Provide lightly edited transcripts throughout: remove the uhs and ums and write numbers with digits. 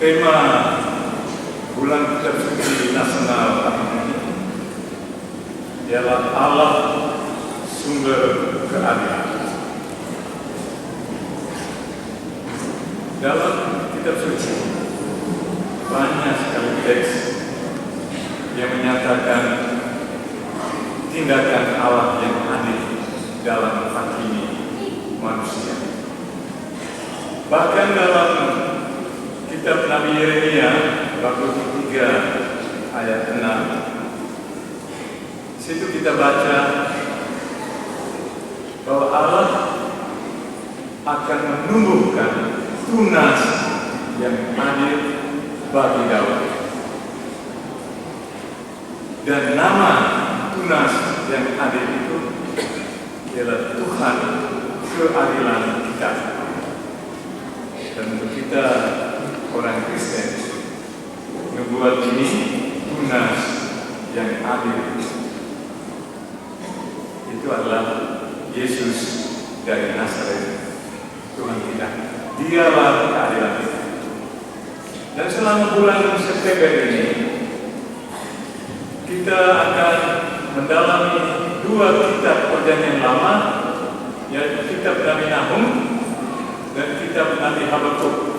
Tema bulan kitab suci nasional tahun ini ialah Allah sumber keadilan. Dalam kitab suci banyak sekali teks yang menyatakan tindakan Allah yang adil dalam menghakimi manusia. Bahkan dalam kitab Nabi Yeremia bab 3 ayat 6, situ kita baca bahwa Allah akan menumbuhkan tunas yang adil bagi Daud. Dan nama tunas yang adil itu ialah Tuhan keadilan kita. Dan untuk kita orang Kristen, membuat ini tunas yang adil itu adalah Yesus dari Nazaret, Tuhan kita. Dialah keadilan kita. Dan selama bulan September ini kita akan mendalami dua kitab Perjanjian Lama, yaitu kitab Nabi Nahum dan kitab Nabi Habakuk.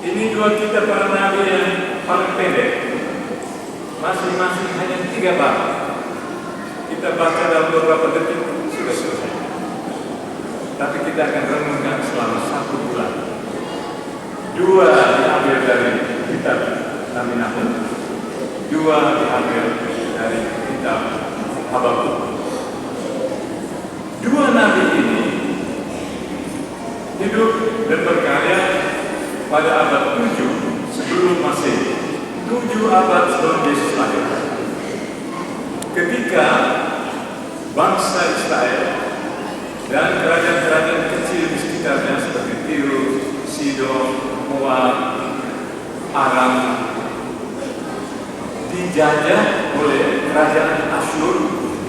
Ini dua kitab para nabi yang paling pendek, masing-masing hanya 3 bab. Kita baca dalam beberapa detik sudah selesai. Tapi kita akan renungkan selama 1 bulan. Dua diambil dari kitab Nabi Nahum, dua diambil dari kitab Habakuk. Dua nabi ini hidup dan berkarya pada abad 7 sebelum Masehi, 7 abad sebelum Yesus lahir. Ketika bangsa Israel dan kerajaan-kerajaan kecil di sekitarnya seperti Tirus, Sidon, Moab, Aram dijajah oleh kerajaan Asyur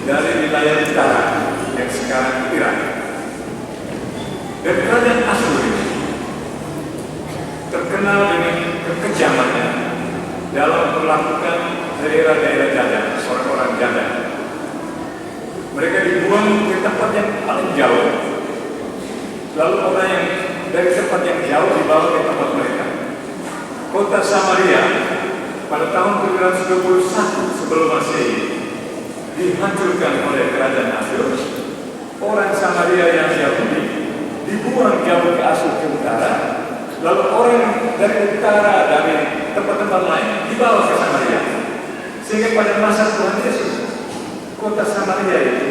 dari wilayah utara yang sekarang Irak. Dan kerajaan Asyur ini terkenal dengan kekejamannya dalam melakukan daerah-daerah jajah, orang-orang jajah. Mereka dibuang ke tempat yang paling jauh, lalu orang yang dari tempat yang jauh dibawa ke tempat mereka. Kota Samaria pada tahun 721 sebelum Masehi dihancurkan oleh kerajaan Asyur. Orang Samaria yang Yahudi dibuang jauh ke Asyur ke utara, lalu orang dari utara dari tempat-tempat lain dibawa ke Samaria. Sehingga pada masa Tuhan Yesus, kota Samaria itu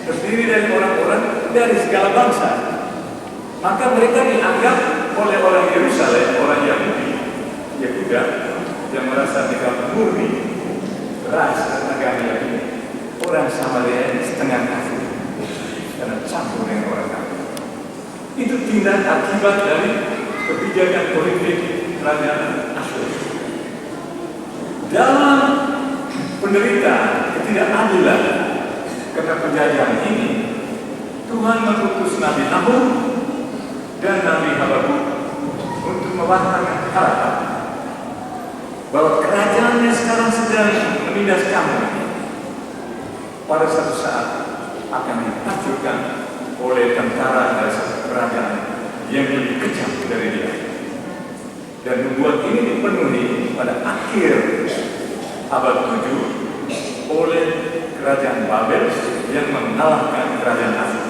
terdiri dari orang-orang dari segala bangsa. Maka mereka dianggap oleh orang Yerusalem, orang Yahudi, Yehuda, yang merasa mereka murni ras dan agama Yahudi. Orang Samaria ini setengah kafir karena campur dengan orang kafir. Itu tindak akibat dari kebijakan politik kerajaan Asyur. Dalam penderitaan ketidakadilan karena penjajahan ini, Tuhan mengutus Nabi Nahum dan Nabi Habakuk untuk mewartakan harapan bahwa kerajaannya sekarang sedang menindas kamu, pada satu saat akan dihancurkan oleh tentara dari satu kerajaan yang lebih kejam dari dia. Dan membuat ini dipenuhi pada akhir abad 7 oleh kerajaan Babel yang mengalahkan kerajaan Asyur.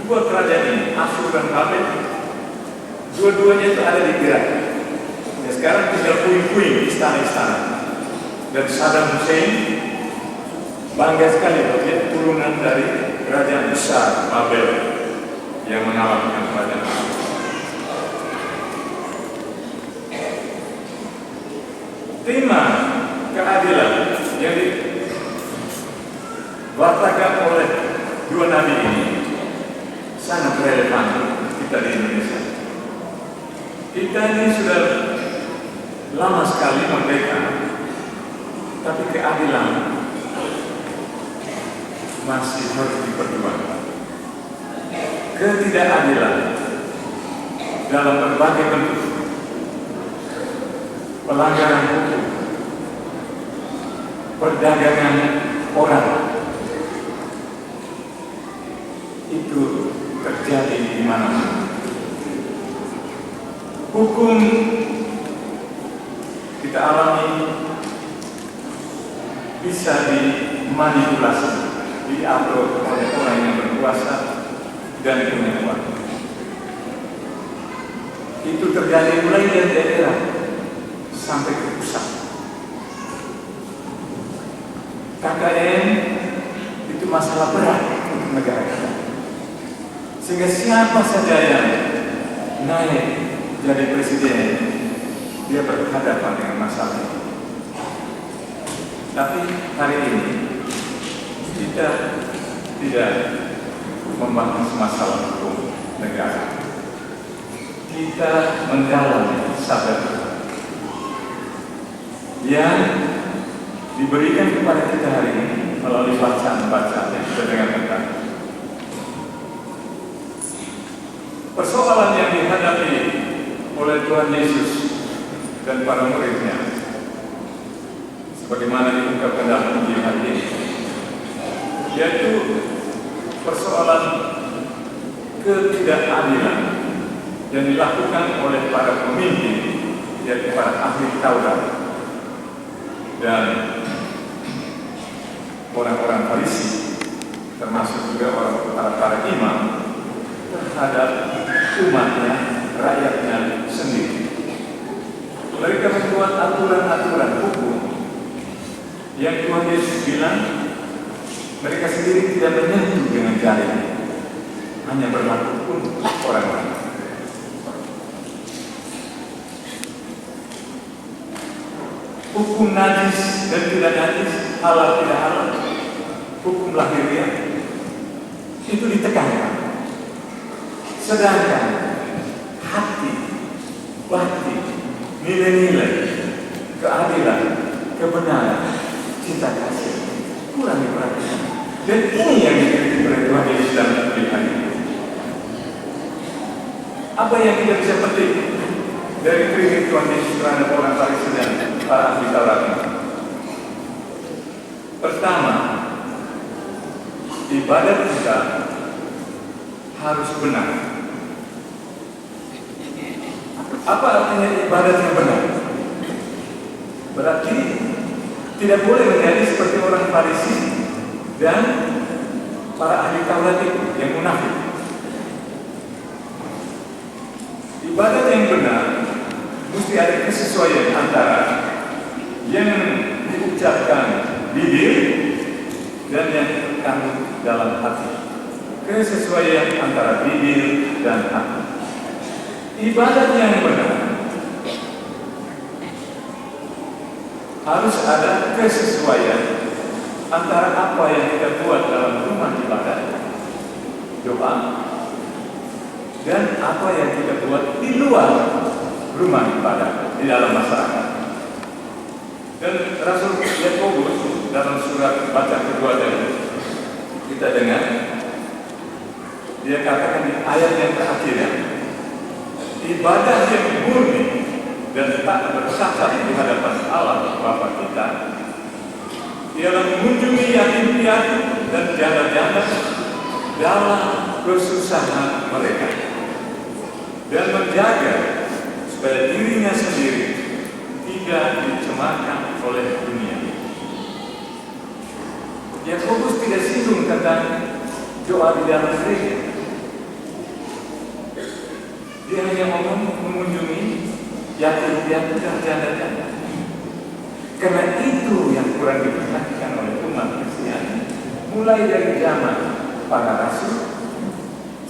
Dua kerajaan ini, Asyur dan Babel, dua-duanya itu ada di Irak. Ya, sekarang tinggal puing-puing istana-istana. Dan Saddam Hussein bangga sekali bahwa dia turunan dari kerajaan besar Babel yang mengalahkan kerajaan Asyur. Tema keadilan yang diwartakan oleh dua nabi ini sangat relevan kita di Indonesia. Kita ini sudah lama sekali merdeka, tapi keadilan masih harus diperjuangkan. Ketidakadilan dalam berbagai bentuk pelanggaran hukum, perdagangan orang, itu terjadi di mana-mana. Hukum kita alami bisa dimanipulasi, diatur oleh orang yang berkuasa dan punya uang. Itu terjadi mulai dari daerah sampai ke pusat. KKN itu masalah berat untuk negara kita. Sehingga siapa saja yang naik jadi presiden, dia berhadapan dengan masalah itu. Tapi hari ini kita tidak membahas masalah hukum negara. Kita mendalami sabda yang diberikan kepada kita hari ini melalui bacaan-bacaan yang kita dengarkan tadi. Persoalan yang dihadapi oleh Tuhan Yesus dan para muridnya, sebagaimana diungkapkan dalam Injil hari ini, yaitu persoalan ketidakadilan yang dilakukan oleh para pemimpin, yaitu para ahli Taurat dan orang-orang Farisi, termasuk juga para imam terhadap umatnya, rakyatnya sendiri. Mereka membuat aturan-aturan hukum yang Tuhan Yesus bilang mereka sendiri tidak menyentuh dengan jarinya, hanya berlaku untuk orang lain. Hukum najis dan tidak najis, halal tidak halal, hukum lahiriah itu ditekankan. Sedangkan hati, bakti, nilai-nilai, keadilan, kebenaran, cinta kasih kurang diperhatikan. Dan ini yang dikritik oleh Tuhan Yesus dalam pilihan ini. Apa yang kita bisa petik dari kritik Tuhan Yesus terhadap orang Farisi dan para ahli Taurat ini? Pertama, ibadat kita harus benar. Apa artinya ibadat yang benar? Berarti tidak boleh menjadi seperti orang Farisi dan para ahli Taurat itu yang munafik. Ibadat yang benar mesti ada kesesuaian antara yang diucapkan bibir dan yang terkandung dalam hati. Kesesuaian antara bibir dan hati. Ibadat yang benar harus ada kesesuaian antara apa yang kita buat dalam rumah ibadat, doa, dan apa yang kita buat di luar rumah ibadat, di dalam masyarakat. Dan Rasul Yakobus dalam surat baca kedua tadi kita dengar, dia katakan di ayat yang terakhir, ibadah yang murni dan tak bercacat di hadapan Allah Bapa kita ialah mengunjungi yatim piatu dan janda-janda dalam kesusahan mereka dan menjaga supaya dirinya sendiri tidak dicemarkan oleh dunia. Yakobus tidak singgung tentang doa di dalam gereja. Dia hanya ngomong mengunjungi yatim piatu dan janda-janda. Karena itu yang kurang diperhatikan oleh umat Kristiani, mulai dari zaman para rasul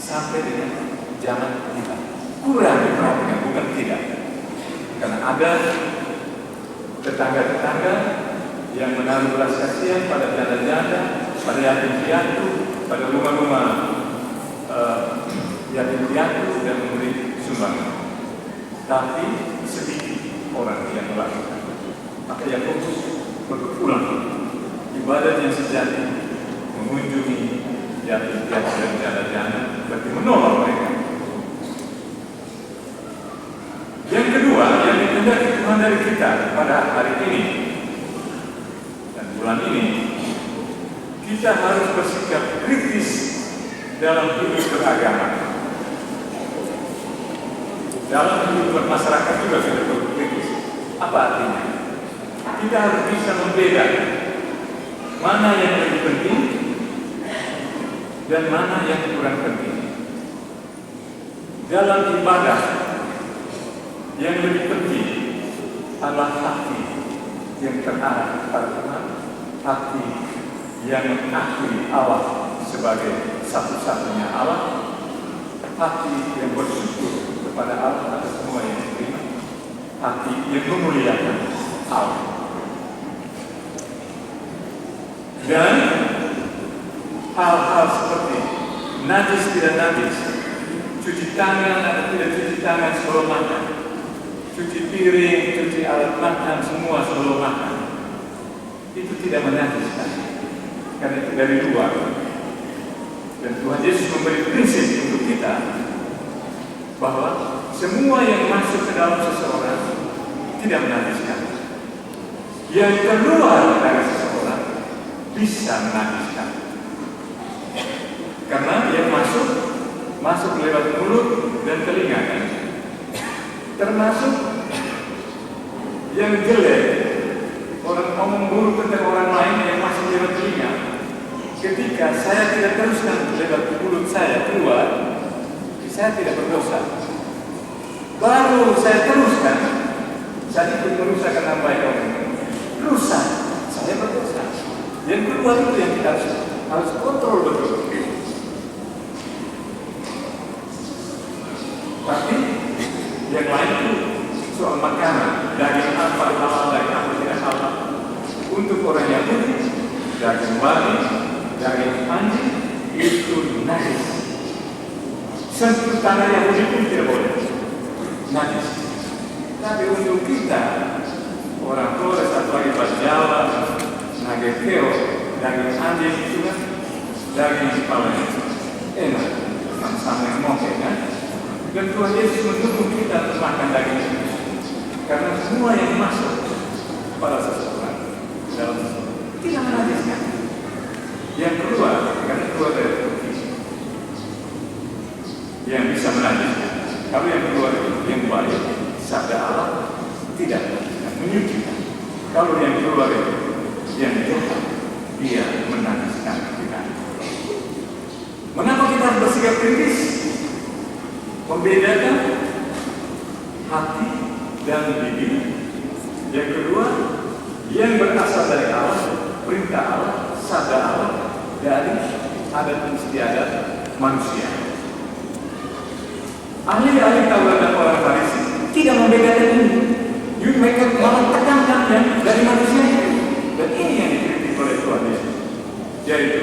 sampai dengan zaman kita. Kurang diperhatikan, bukan tidak. Karena ada tetangga-tetangga yang menaruh belas kasihan pada janda-janda, pada yatim piatu, pada rumah-rumah yatim piatu dan memberi sumbangan. Tapi sedikit orang yang melakukan. Maka Yakobus berulang ibadat yang sejati mengunjungi yatim piatu dan janda-janda berarti menolong mereka. Yang kedua, yang dikehendaki Tuhan dari kita kita harus bersikap kritis dalam hidup beragama. Dalam hidup bermasyarakat juga kita perlu kritis. Apa artinya? Kita harus bisa membedakan mana yang lebih penting dan mana yang kurang penting. Dalam ibadah, yang lebih penting adalah hati yang terarah kepada Tuhan, hati yang mengakui Allah sebagai satu-satunya Allah, hati yang bersyukur kepada Allah atas semua yang diterima, hati yang memuliakan Allah. Dan hal-hal seperti najis tidak najis, cuci tangan atau tidak cuci tangan sebelum makan, cuci piring, cuci alat makan, semua sebelum makan, itu tidak menajiskan, karena itu dari luar. Dan Tuhan Yesus memberi prinsip untuk kita bahwa semua yang masuk ke dalam seseorang tidak menajiskan. Yang keluar dari seseorang bisa menajiskan. Karena yang masuk lewat mulut dan telinga, kan? Termasuk yang jelek, orang ngomong buruk tentang orang lain yang masuk lewat telinga. Ketika saya tidak teruskan lewat mulut saya keluar, saya tidak berdosa. Baru saya teruskan, saya ikut merusakkan nama baik orang. Rusak, saya berdosa. Yang kedua itu yang kita harus kontrol betul. Tapi yang lain itu soal makanan, daging apa halal, daging apa tidak halal. Untuk orang Yahudi, daging babi, daging anjing itu najis. Sentuh tanah Yahudi pun tidak boleh, najis. Tapi untuk kita, orang Flores atau lagi Jawa, Nagekeo, daging anjing itu kan daging paling enak, sama yang mungkin kan. Dan Tuhan Yesus mendukung kita untuk makan daging itu, karena semua yang masuk pada seseorang dalam seseorang tidak menajiskan. Yang kedua, karena keluar dari tubuh yang bisa menajiskan. Kalau yang kedua yang baik, sabda Allah tidak menajiskan, menyucikan. Kalau yang keluar itu yang jahat, dia menajiskan kita. Mengapa kita harus bersikap kritis? Membedakan hati dan bibir. Yang kedua, yang berasal dari Allah, perintah Allah, sabda Allah, dari adat istiadat manusia. Ahli-ahli Taurat dan orang Farisi tidak membedakan ini. Mereka malah tekankan yang dari manusia itu. Dan ini yang dikritik oleh Tuhan Yesus. Yaitu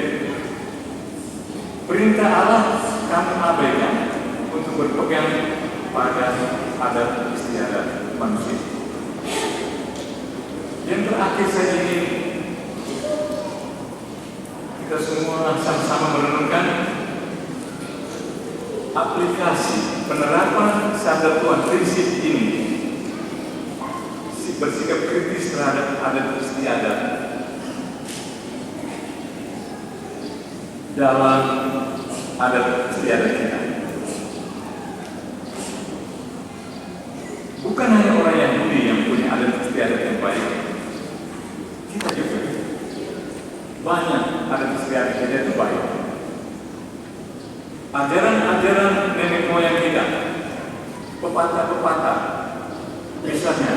perintah Allah kamu abaikan untuk berpegang pada adat istiadat manusia. Yang terakhir saya ingin kita semua sama-sama merenungkan aplikasi penerapan sabda Tuhan prinsip ini, bersikap kritis terhadap adat istiadat dalam adat istiadat kita. Bukan hanya orang Yahudi yang punya adat istiadat yang baik, kita juga banyak adat istiadat kita itu baik. Ajaran-ajaran nenek moyang kita, pepatah-pepatah, misalnya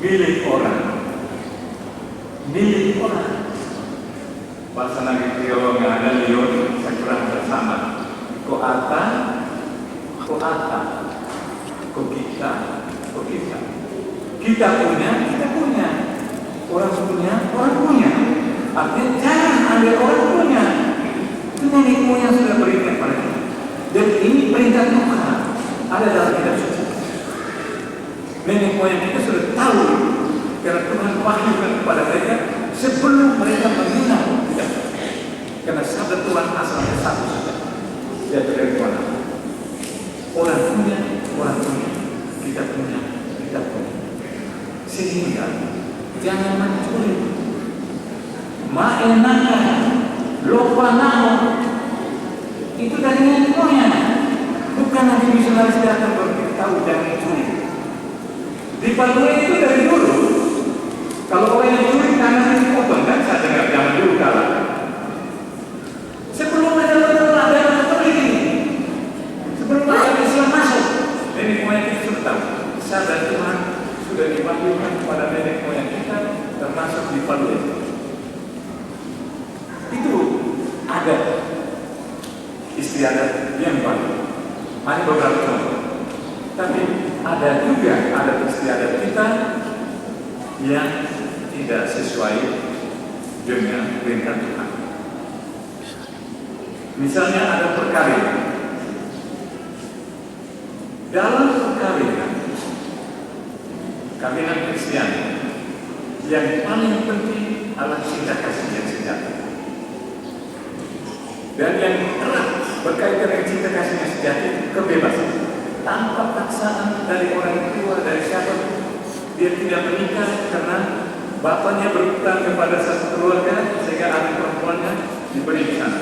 milik orang. Bahasa Nagekeo nggak ada lion, saya kurang bersama. Koata, kita. Kita punya. Orang punya. Artinya jangan ambil orang punya. Itu nenek moyang sudah berikan pada kita. Dan ini perintah Tuhan ada dalam kitab suci. Nenek moyang kita sudah tahu, karena Tuhan wahyukan kepada mereka sebelum mereka mengenal kitab. Karena sabda Tuhan asalnya satu saja, yaitu dari Tuhan. Orang punya, kita punya. Sehingga jangan mencuri, Ma'enaka, Lopanao, itu dari nenek moyang. Bukan nanti misionaris datang baru kita tahu jangan mencuri. Di Palue itu dari dulu, kalau orang yang mencuri tangannya dipotong, kan saya dengar zaman dulu kalah. Sebelum ada Katolik ini, sebelum ada Islam masuk, nenek moyang kita sudah tahu. Saya dan Tuhan sudah dipanggilkan kepada nenek moyang kita, termasuk di Palue. Itu ada istiadat yang baik. Hanya beberapa contoh. Tapi ada juga istiadat kita yang tidak sesuai dengan perintah Tuhan. Misalnya ada perkawinan. Dalam perkawinan, kawinan Kristen, yang paling penting adalah cinta kasih yang sejati. Dan yang erat berkaitan dengan cinta kasih yang sejati, kebebasan. Tanpa paksaan dari orang tua, dari siapa, dia tidak menikah karena bapaknya berhutang kepada satu keluarga sehingga anak perempuannya diberi di sana.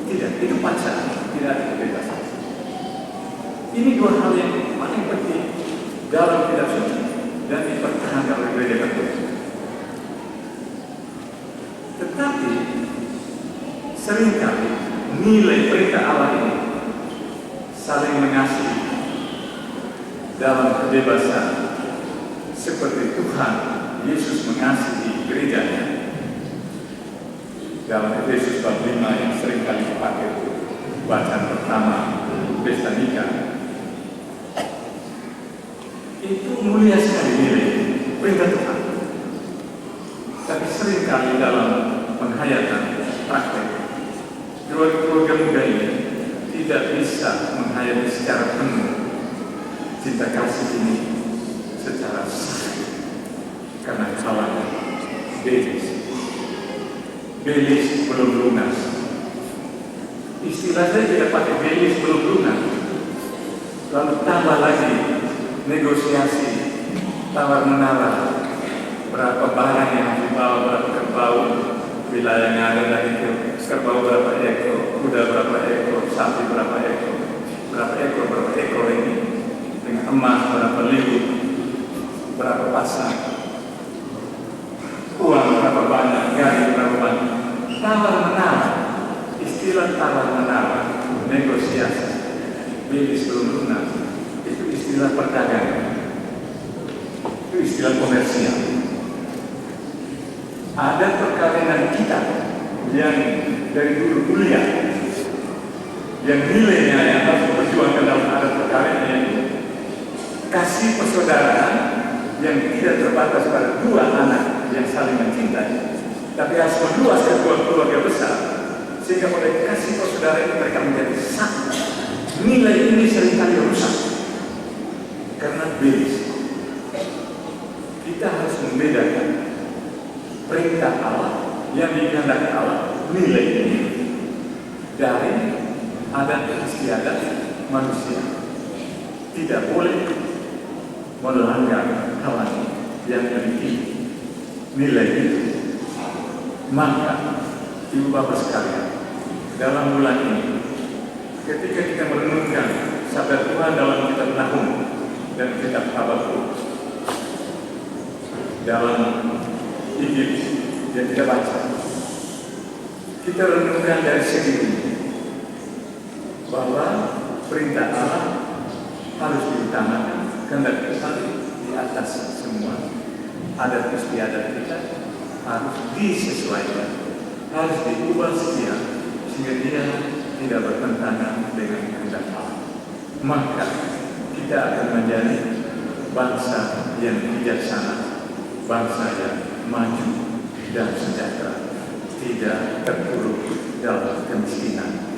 Tidak, itu paksaan, tidak ada kebebasan. Ini dua hal yang paling penting dalam kitab suci dan dipertahankan oleh gereja Katolik. Tetapi seringkali nilai perintah Allah ini saling mengasihi dalam kebebasan seperti Tuhan Yesus mengasihi gerejanya. Dalam Efesus bab 5 yang seringkali dipakai bacaan pertama pesta nikah, itu mulia sekali nilai perintah Tuhan. Tapi seringkali dalam penghayatan praktek keluarga muda ini tidak bisa menghayati secara penuh cinta kasih ini secara sah karena kalahnya belis belum lunas. Istilah saya tidak pakai belis belum lunas, lalu tambah lagi negosiasi tawar menawar, berapa barang yang dibawa, berapa kerbau, wilayah yang ada dari kerbau berapa ekor, kuda berapa ekor, sapi berapa ekor ini, dengan emas berapa liur, berapa pasang, uang berapa banyak, gaji berapa banyak. Tawar menawar, istilah tawar menawar, negosiasi, belis belum lunas, itu istilah perdagangan, itu istilah komersial. Ada perkawinan kita yang dari dulu mulia, yang nilainya yang harus diperjuangkan dalam adat perkawinan ini, kasih persaudaraan yang tidak terbatas pada dua anak yang saling mencintai, tapi harus meluas ke dua keluarga besar, sehingga oleh kasih persaudaraan mereka menjadi satu. Nilai ini seringkali rusak karena belis. Kita harus membedakan perintah Allah yang dikehendaki Allah, nilai ini, dari adat istiadat manusia. Tidak boleh melanggar hal yang memiliki nilai itu. Maka ibu bapak sekalian, dalam bulan ini, ketika kita merenungkan sabda Tuhan dalam kitab Nahum dan kitab Habakuk, dalam Injil yang kita baca, kita renungkan dari segi ini bahwa perintah Allah harus diutamakan, kehendak Tuhan di atas semua. Adat istiadat kita harus disesuaikan, harus diubah sehingga dia tidak bertentangan dengan kehendak Allah. Maka kita akan menjadi bangsa yang bijaksana, bangsa yang maju dan sejahtera, tidak terpuruk dalam kemiskinan.